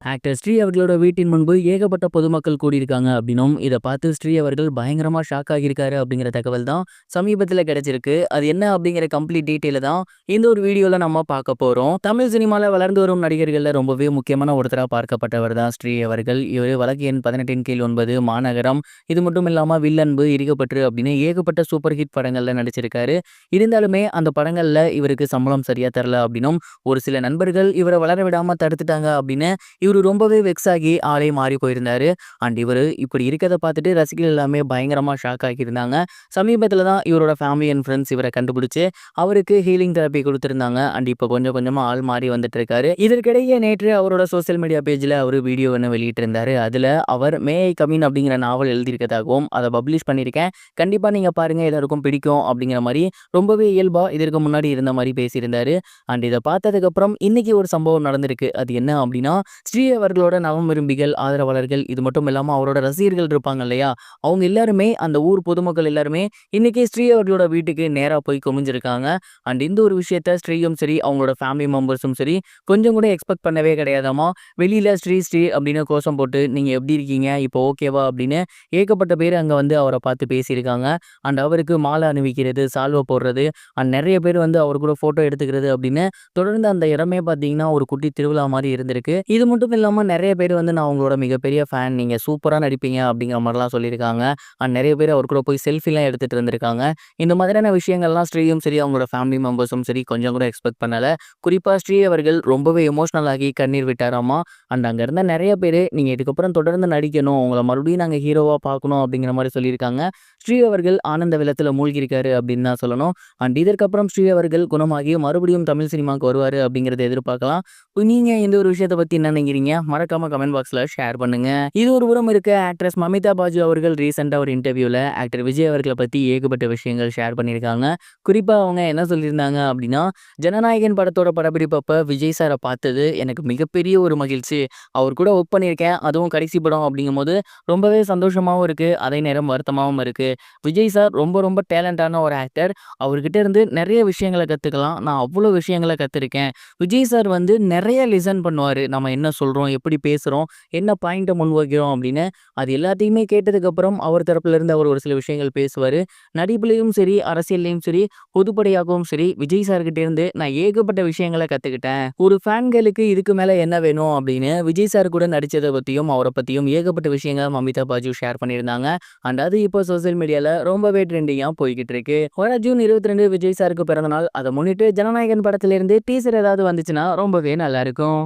Actor Sri அவர்களோட வீட்டின் முன்பு ஏகப்பட்ட பொதுமக்கள் கூடியிருக்காங்க அப்படின்னும் இதை பார்த்து ஸ்ரீ அவர்கள் பயங்கரமா ஷாக் ஆகியிருக்காரு அப்படிங்கிற தகவல் தான் சமீபத்தில் கிடைச்சிருக்கு. அது என்ன அப்படிங்கிற கம்ப்ளீட் டீட்டெயில தான் இந்த ஒரு வீடியோல நம்ம பார்க்க போறோம். தமிழ் சினிமாவில் வளர்ந்து வரும் நடிகர்கள்ல ரொம்பவே முக்கியமான ஒருத்தராக பார்க்கப்பட்டவர் தான் ஸ்ரீ அவர்கள். இவர் வழக்கு எண் 18/9 மாநகரம், இது மட்டும் இல்லாம வில்லன்பு, இறுகப்பற்று அப்படின்னு ஏகப்பட்ட சூப்பர் ஹிட் படங்கள்ல நடிச்சிருக்காரு. இருந்தாலுமே அந்த படங்கள்ல இவருக்கு சம்பளம் சரியா தரல அப்படின்னும் ஒரு சில நண்பர்கள் இவரை வளர விடாம தடுத்துட்டாங்க அப்படின்னு இவரு ரொம்பவே வெக்ஸ் ஆகி ஆளே மாறி போயிருந்தாரு. அண்ட் இவரு இப்படி இருக்கிறத பார்த்துட்டு ரசிகர்கள் எல்லாமே பயங்கரமா ஷாக் ஆகியிருந்தாங்க. சமீபத்தில் தான் இவரோட ஃபேமிலி அண்ட் ஃப்ரெண்ட்ஸ் இவரை கண்டுபிடிச்சு அவருக்கு ஹீலிங் தெரப்பி கொடுத்திருந்தாங்க. அண்ட் இப்போ கொஞ்சம் கொஞ்சமா ஆள் மாறி வந்துட்டு இருக்காரு. இதற்கிடையே நேற்று அவரோட சோசியல் மீடியா பேஜ்ல அவரு வீடியோ ஒன்று வெளியிட்டிருந்தாரு. அதுல அவர் மே ஐ கமின் அப்படிங்கிற நாவல் எழுதியிருக்கதாகவும் அதை பப்ளிஷ் பண்ணியிருக்கேன், கண்டிப்பா நீங்க பாருங்க, எல்லாருக்கும் பிடிக்கும் அப்படிங்கிற மாதிரி ரொம்பவே இயல்பா இதற்கு முன்னாடி இருந்த மாதிரி பேசியிருந்தாரு. அண்ட் இதை பார்த்ததுக்கு அப்புறம் இன்னைக்கு ஒரு சம்பவம் நடந்திருக்கு. அது என்ன அப்படின்னா, ஸ்ரீ அவர்களோட நவம் விரும்பிகள், ஆதரவாளர்கள், இது மட்டும் இல்லாம அவரோட ரசிகர்கள் இருப்பாங்க இல்லையா, அவங்க எல்லாருமே, அந்த ஊர் பொதுமக்கள் எல்லாருமே இன்னைக்கு ஸ்ரீ அவர்களோட வீட்டுக்கு நேரா போய் குமிஞ்சிருக்காங்க. அண்ட் இந்த ஒரு விஷயத்த ஸ்ரீயும் சரி அவங்களோட ஃபேமிலி மெம்பர்ஸும் சரி கொஞ்சம் கூட எக்ஸ்பெக்ட் பண்ணவே கிடையாதாமா. வெளியில ஸ்ரீ ஸ்ரீ அப்படின்னு கோஷம் போட்டு நீங்க எப்படி இருக்கீங்க, இப்போ ஓகேவா அப்படின்னு ஏகப்பட்ட பேர் அங்க வந்து அவரை பார்த்து பேசியிருக்காங்க. அண்ட் அவருக்கு மாலை அணிவிக்கிறது, சால்வை போடுறது, அண்ட் நிறைய பேர் வந்து அவர் கூட போட்டோ எடுத்துக்கிறது அப்படின்னு தொடர்ந்து அந்த இடமே பார்த்தீங்கன்னா ஒரு குட்டி திருவிழா மாதிரி இருந்திருக்கு. இது மட்டும் இல்லாம நிறைய பேர் வந்து நான் உங்களோட மிகப்பெரிய ஃபேன், நீங்க சூப்பரா நடிப்பீங்க அப்படிங்கிற மாதிரிலாம் சொல்லியிருக்காங்க. அண்ட் நிறைய பேர் அவர் கூட போய் செல்ஃபிலாம் எடுத்துட்டு இருந்திருக்காங்க. இந்த மாதிரியான விஷயங்கள்லாம் ஸ்ரீயும் சரி அவங்களோட ஃபேமிலி மெம்பர்ஸும் சரி கொஞ்சம் கூட எக்ஸ்பெக்ட் பண்ணல. குறிப்பா ஸ்ரீ அவர்கள் ரொம்பவே எமோஷனல் ஆகி கண்ணீர் விட்டாராமா. அண்ட் அங்க இருந்த நிறைய பேர் நீங்க இதுக்கப்புறம் தொடர்ந்து நடிக்கணும், உங்களை மறுபடியும் நாங்க ஹீரோவா பார்க்கணும் அப்படிங்கிற மாதிரி சொல்லியிருக்காங்க. ஸ்ரீ அவர்கள் ஆனந்த வெள்ளத்துல மூழ்கியிருக்காரு அப்படின்னு தான் சொல்லணும். அண்ட் இதற்கப்புறம் ஸ்ரீ அவர்கள் குணமாகி மறுபடியும் தமிழ் சினிமாவுக்கு வருவாரு அப்படிங்கறத எதிர்பார்க்கலாம். நீங்க இந்த ஒரு விஷயத்தை பத்தி என்ன நினைக்கிறீங்க? மறக்காம கமெண்ட் பாக்ஸ்ல ஷேர் பண்ணுங்க. இது ஒரு புறம் இருக்க, ஆக்ட்ரஸ் மமிதா பாஜு அவர்கள் ரீசெண்டா ஒரு இன்டர்வியூல ஆக்டர் விஜய் அவர்களை பத்தி ஏகப்பட்ட விஷயங்கள் ஷேர் பண்ணியிருக்காங்க. குறிப்பா அவங்க என்ன சொல்லியிருந்தாங்க அப்படின்னா, ஜனநாயகன் படத்தோட படப்பிடிப்பப்ப விஜய் சாரை பார்த்தது எனக்கு மிகப்பெரிய ஒரு மகிழ்ச்சி. அவர் கூட ஒர்க் பண்ணியிருக்கேன், அதுவும் கடைசி படம் அப்படிங்கும் போது ரொம்பவே சந்தோஷமாவும் இருக்கு, அதே நேரம் வருத்தமாவும் இருக்கு. விஜய் சார் ரொம்ப ரொம்ப டேலண்டான ஒரு ஆக்டர். அவர்கிட்ட இருந்து நிறைய விஷயங்களை கத்துக்கலாம். நான் அவ்வளோ விஷயங்களை கத்துருக்கேன். விஜய் சார் வந்து நிறைய லிசன் பண்ணுவாரு, நம்ம என்ன சொல்றோம், எப்படி பேசுறோம், என்ன பாயிண்ட்டை முன்வைக்கிறோம் அப்படின்னு. அது எல்லாத்தையுமே கேட்டதுக்கப்புறம் அவர் தரப்புல இருந்து அவர் ஒரு சில விஷயங்கள் பேசுவார். நடிப்புலையும் சரி, அரசியல்லையும் சரி, பொதுப்படையாகவும் சரி, விஜய் சார்கிட்ட இருந்து நான் ஏகப்பட்ட விஷயங்களை கற்றுக்கிட்டேன். ஒரு ஃபேன்களுக்கு இதுக்கு மேலே என்ன வேணும் அப்படின்னு விஜய் சார் கூட நடித்ததை பற்றியும் அவரை பற்றியும் ஏகப்பட்ட விஷயங்கள் மமிதா பாஜு ஷேர் பண்ணியிருந்தாங்க. அண்ட் அது இப்போ சோசியல் மீடியாவில் ரொம்பவே ட்ரெண்டிங்காக போய்கிட்டு இருக்கு. வர ஜூன் 22 விஜய் சாருக்கு பிறந்தநாள். அதை முன்னிட்டு ஜனநாயகன் படத்திலிருந்து டீசர் ஏதாவது வந்துச்சுன்னா ரொம்பவே நல்லா இருக்கும்.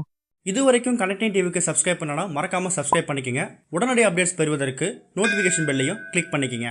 இது வரைக்கும் கனெக்டிங் டிவிக்கு சப்ஸ்கிரைப் பண்ணனா மறக்காமல் சப்ஸ்கிரைப் பண்ணிக்கங்க. உடனடி அப்டேட்ஸ் பெறுவதற்கு நோட்டிஃபிகேஷன் பெல்லையும் கிளிக் பண்ணிக்கங்க.